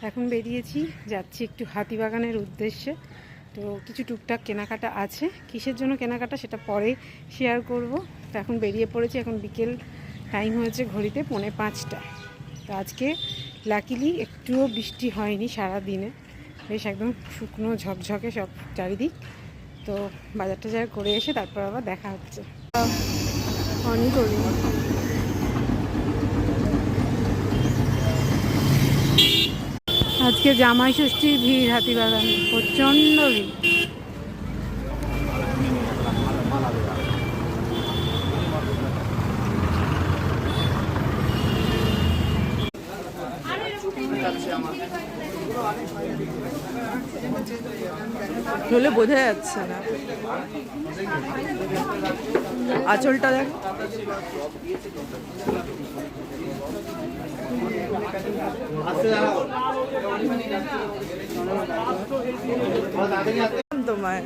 এখন বেরিয়েছি, যাচ্ছি একটু হাতিবাগানের উদ্দেশ্যে। তো কিছু টুকটাক কেনাকাটা আছে, কিসের জন্য কেনাকাটা সেটা পরে শেয়ার করব। তো এখন বেরিয়ে পড়েছি, এখন বিকেল টাইম হয়েছে ঘড়িতে 4:45। তো আজকে লাকিলি একটুও বৃষ্টি হয়নি সারা দিনে, বেশ একদম শুকনো ঝকঝকে সব চারিদিক। তো বাজার টাজার করে এসে তারপর আবার দেখা হচ্ছে। অনেক করি আজকে জামাই ষষ্ঠীর ভিড়, হাতিবাগানে প্রচণ্ড ভিড়। হলে বোঝা যাচ্ছে না, আঁচলটা দেখ। তোমায়